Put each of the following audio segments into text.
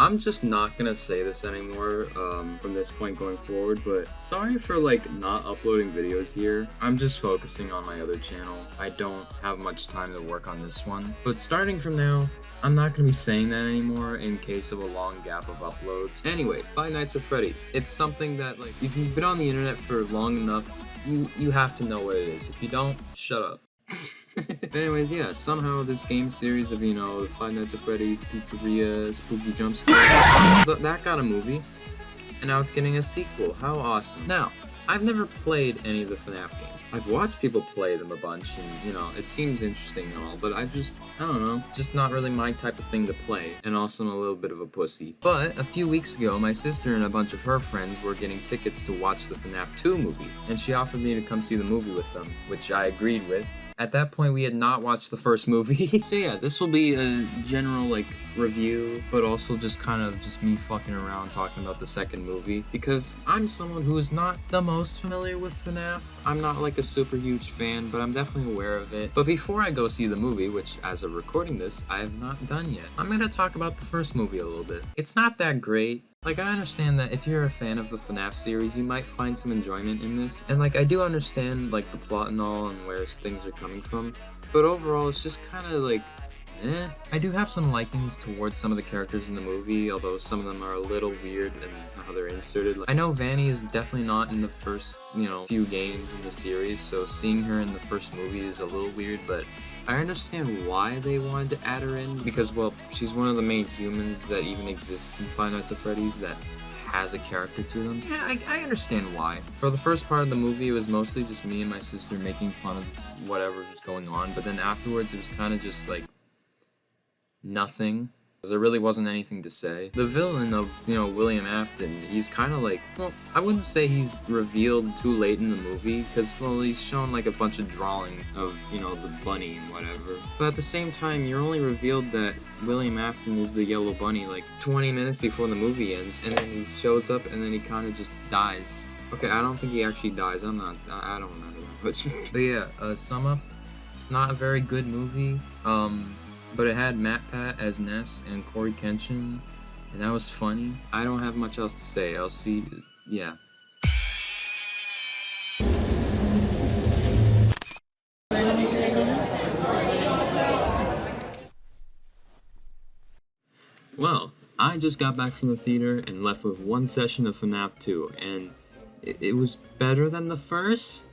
I'm just not gonna say this anymore from this point going forward, but sorry for like not uploading videos here. I'm just focusing on my other channel. I don't have much time to work on this one. But starting from now, I'm not gonna be saying that anymore in case of a long gap of uploads. Anyway, Five Nights at Freddy's. It's something that, like, if you've been on the internet for long enough, you have to know what it is. If you don't, shut up. But anyways, yeah, somehow this game series of, you know, the Five Nights at Freddy's, Pizzeria, Spooky Jumpscare, that got a movie, and now it's getting a sequel. How awesome. Now, I've never played any of the FNAF games. I've watched people play them a bunch, and, you know, it seems interesting and all, but I don't know, just not really my type of thing to play, and also I'm a little bit of a pussy. But a few weeks ago, my sister and a bunch of her friends were getting tickets to watch the FNAF 2 movie, and she offered me to come see the movie with them, which I agreed with. At that point, we had not watched the first movie. So yeah, this will be a general, like, review, but also just kind of just me fucking around talking about the second movie, because I'm someone who is not the most familiar with FNAF. I'm not, like, a super huge fan, but I'm definitely aware of it. But before I go see the movie, which, as of recording this, I have not done yet, I'm gonna talk about the first movie a little bit. It's not that great. Like, I understand that if you're a fan of the FNAF series, you might find some enjoyment in this. And, like, I do understand, like, the plot and all and where things are coming from. But overall, it's just kind of, like, eh. I do have some likings towards some of the characters in the movie, although some of them are a little weird in how they're inserted. Like, I know Vanny is definitely not in the first, you know, few games in the series, so seeing her in the first movie is a little weird, but I understand why they wanted to add her in, because, well, she's one of the main humans that even exists in Five Nights at Freddy's that has a character to them. Yeah, I understand why. For the first part of the movie, it was mostly just me and my sister making fun of whatever was going on, but then afterwards it was kind of just like nothing. There really wasn't anything to say. The villain of, you know, William Afton, he's kind of like, well, I wouldn't say he's revealed too late in the movie, because, well, he's shown like a bunch of drawing of, you know, the bunny and whatever. But at the same time, you're only revealed that William Afton is the yellow bunny like 20 minutes before the movie ends, and then he shows up and then he kind of just dies. Okay, I don't think he actually dies. I don't remember that much. But yeah, sum up, it's not a very good movie. But it had Matt Pat as Ness and Corey Kenshin, and that was funny. I don't have much else to say. I'll see, yeah. Well, I just got back from the theater and left with one session of FNAF 2, and it was better than the first.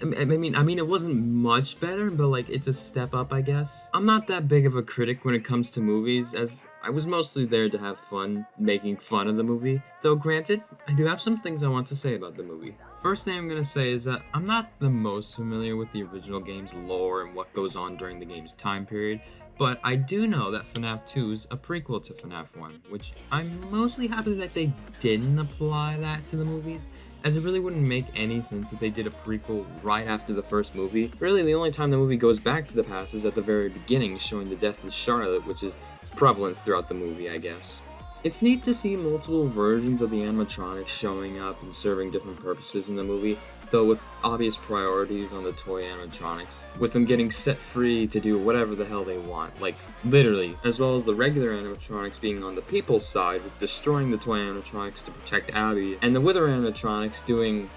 I mean, it wasn't much better, but, like, it's a step up, I guess. I'm not that big of a critic when it comes to movies, as I was mostly there to have fun making fun of the movie. Though, granted, I do have some things I want to say about the movie. First thing I'm gonna say is that I'm not the most familiar with the original game's lore and what goes on during the game's time period, but I do know that FNAF 2 is a prequel to FNAF 1, which I'm mostly happy that they didn't apply that to the movies, as it really wouldn't make any sense if they did a prequel right after the first movie. Really, the only time the movie goes back to the past is at the very beginning, showing the death of Charlotte, which is prevalent throughout the movie, I guess. It's neat to see multiple versions of the animatronics showing up and serving different purposes in the movie, though with obvious priorities on the toy animatronics, with them getting set free to do whatever the hell they want, like, literally, as well as the regular animatronics being on the people's side with destroying the toy animatronics to protect Abby, and the Wither animatronics doing,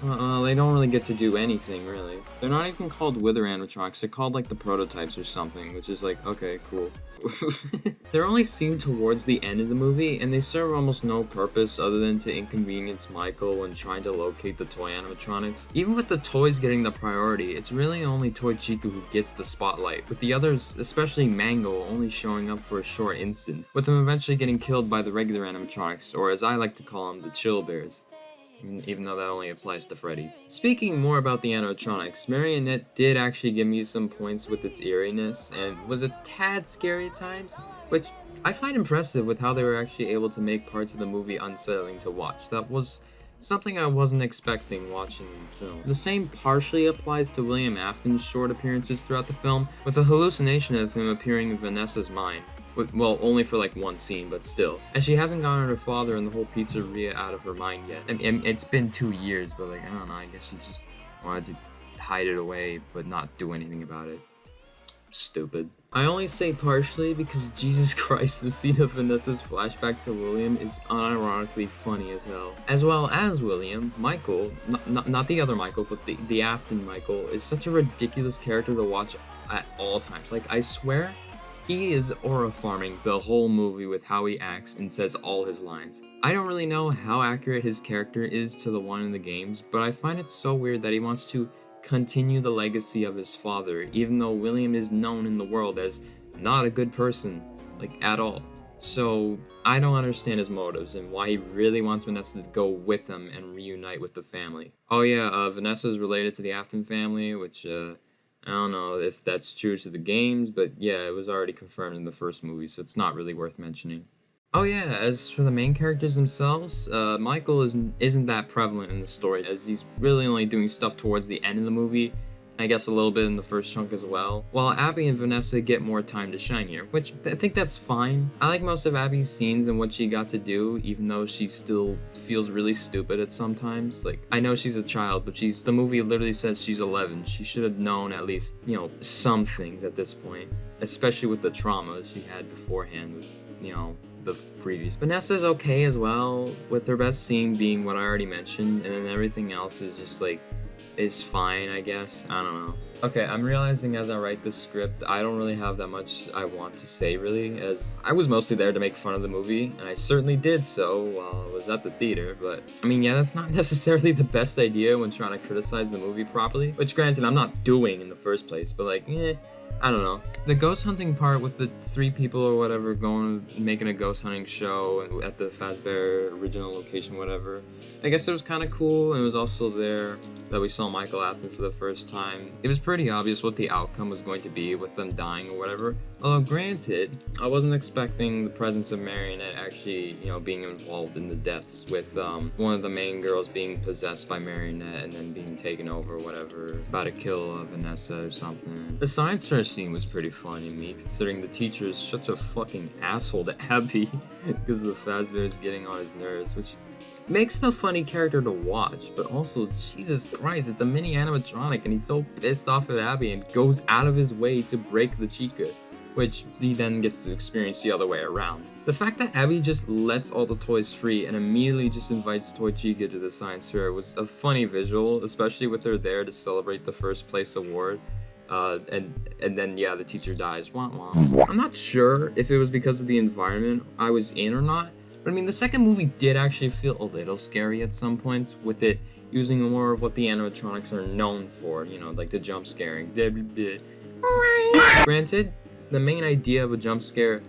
they don't really get to do anything, really. They're not even called Wither animatronics, they're called, like, the prototypes or something, which is like, okay, cool. They're only seen towards the end of the movie, and they serve almost no purpose other than to inconvenience Michael when trying to locate the toy animatronics. Even with the toys getting the priority, it's really only Toy Chica who gets the spotlight, with the others, especially Mango, only showing up for a short instant, with him eventually getting killed by the regular animatronics, or as I like to call them, the Chill Bears. Even though that only applies to Freddy. Speaking more about the animatronics, Marionette did actually give me some points with its eeriness, and was a tad scary at times, which I find impressive with how they were actually able to make parts of the movie unsettling to watch. That was something I wasn't expecting watching the film. The same partially applies to William Afton's short appearances throughout the film, with a hallucination of him appearing in Vanessa's mind. Well, only for like one scene, but still. And she hasn't gotten her father and the whole pizzeria out of her mind yet. And it's been 2 years, but like, I don't know, I guess she just wanted to hide it away, but not do anything about it. stupid. I only say partially because Jesus Christ, the scene of Vanessa's flashback to William is unironically funny as hell. As well as William, Michael, not the other Michael, but the Afton Michael, is such a ridiculous character to watch at all times. Like, I swear, he is aura farming the whole movie with how he acts and says all his lines. I don't really know how accurate his character is to the one in the games, but I find it so weird that he wants to continue the legacy of his father, even though William is known in the world as not a good person, like, at all. So I don't understand his motives and why he really wants Vanessa to go with him and reunite with the family. Oh yeah, Vanessa is related to the Afton family, which I don't know if that's true to the games, but yeah, it was already confirmed in the first movie, so it's not really worth mentioning. Oh yeah, as for the main characters themselves, Michael isn't that prevalent in the story, as he's really only doing stuff towards the end of the movie, and I guess a little bit in the first chunk as well, while Abby and Vanessa get more time to shine here, which I think that's fine. I like most of Abby's scenes and what she got to do, even though she still feels really stupid at sometimes. Like, I know she's a child, but the movie literally says she's 11. She should have known at least, some things at this point, especially with the trauma she had beforehand with, the previous. Vanessa's okay as well, with her best scene being what I already mentioned, and then everything else is just is fine, I guess. I don't know. Okay, I'm realizing as I write this script, I don't really have that much I want to say, really, as I was mostly there to make fun of the movie, and I certainly did so while I was at the theater, but I mean, yeah, that's not necessarily the best idea when trying to criticize the movie properly, which granted, I'm not doing in the first place, but I don't know. The ghost hunting part with the 3 people or whatever making a ghost hunting show at the Fazbear original location, whatever. I guess it was kind of cool, and it was also there that we saw Michael Afton for the first time. It was pretty obvious what the outcome was going to be with them dying or whatever. Although granted, I wasn't expecting the presence of Marionette actually, being involved in the deaths with one of the main girls being possessed by Marionette and then being taken over or whatever, about to kill Vanessa or something. The science fair scene was pretty funny to me, considering the teacher is such a fucking asshole to Abby because the Fazbear is getting on his nerves, which makes him a funny character to watch, but also, Jesus Christ, it's a mini animatronic and he's so pissed off at Abby and goes out of his way to break the chica, which he then gets to experience the other way around. The fact that Abby just lets all the toys free and immediately just invites Toy Chica to the science fair was a funny visual, especially with her there to celebrate the first place award. And then the teacher dies. Wah, wah. I'm not sure if it was because of the environment I was in or not, but I mean, the second movie did actually feel a little scary at some points, with it using more of what the animatronics are known for, like the jump scaring. Granted, the main idea of a jump scare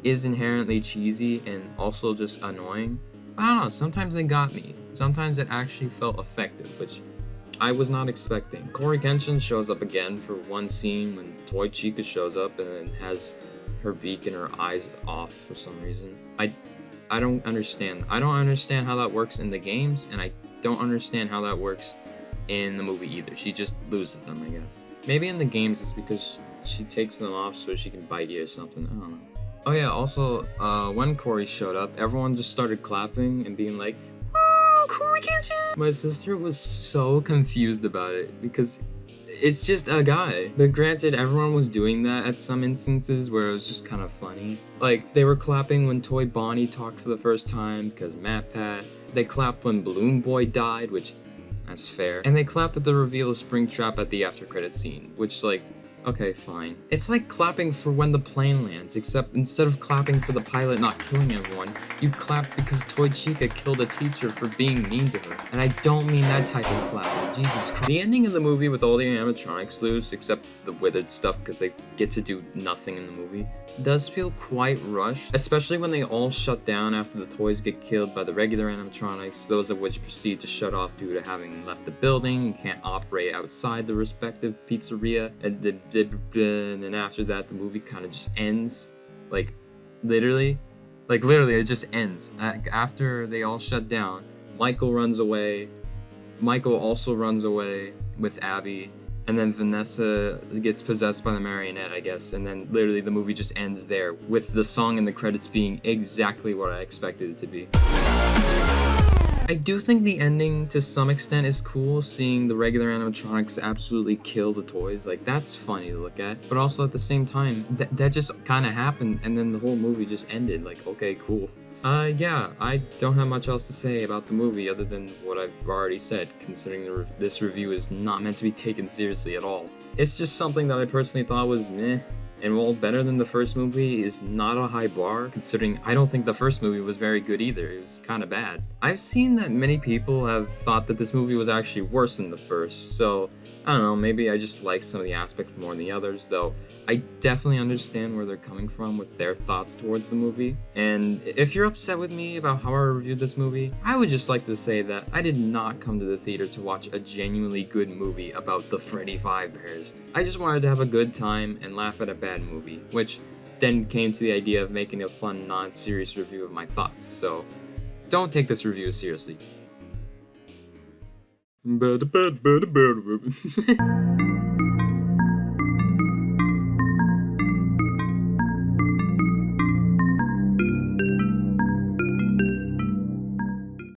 is inherently cheesy and also just annoying. I don't know, sometimes they got me. Sometimes it actually felt effective, which I was not expecting. Corey Kenshin shows up again for one scene when Toy Chica shows up and then has her beak and her eyes off for some reason. I don't understand. I don't understand how that works in the games, and I don't understand how that works in the movie either. She just loses them, I guess. Maybe in the games it's because she takes them off so she can bite you or something. I don't know. Oh yeah, also, when Corey showed up, everyone just started clapping and being like, "Woo, Corey Kenshin!" My sister was so confused about it because it's just a guy. But granted, everyone was doing that at some instances where it was just kind of funny. Like, they were clapping when Toy Bonnie talked for the first time because MatPat. They clapped when Balloon Boy died, which, that's fair. And they clapped at the reveal of Springtrap at the after credits scene, which, okay, fine. It's like clapping for when the plane lands, except instead of clapping for the pilot not killing everyone, you clap because Toy Chica killed a teacher for being mean to her. And I don't mean that type of clap. Jesus Christ. The ending of the movie with all the animatronics loose, except the withered stuff because they get to do nothing in the movie, does feel quite rushed, especially when they all shut down after the toys get killed by the regular animatronics, those of which proceed to shut off due to having left the building and can't operate outside the respective pizzeria, and then after that the movie kind of just ends, literally it just ends. After they all shut down, Michael also runs away with Abby, and then Vanessa gets possessed by the marionette, I guess, and then literally the movie just ends there, with the song in the credits being exactly what I expected it to be. I do think the ending to some extent is cool, seeing the regular animatronics absolutely kill the toys. Like, that's funny to look at. But also at the same time, that just kind of happened, and then the whole movie just ended. Like, okay, cool. Yeah, I don't have much else to say about the movie other than what I've already said, considering this review is not meant to be taken seriously at all. It's just something that I personally thought was meh. And while better than the first movie is not a high bar, considering I don't think the first movie was very good either, it was kinda bad. I've seen that many people have thought that this movie was actually worse than the first, so I don't know, maybe I just like some of the aspects more than the others, though I definitely understand where they're coming from with their thoughts towards the movie. And if you're upset with me about how I reviewed this movie, I would just like to say that I did not come to the theater to watch a genuinely good movie about the Freddy Fazbears. I just wanted to have a good time and laugh at a bad movie, which then came to the idea of making a fun, non-serious review of my thoughts, so don't take this review seriously.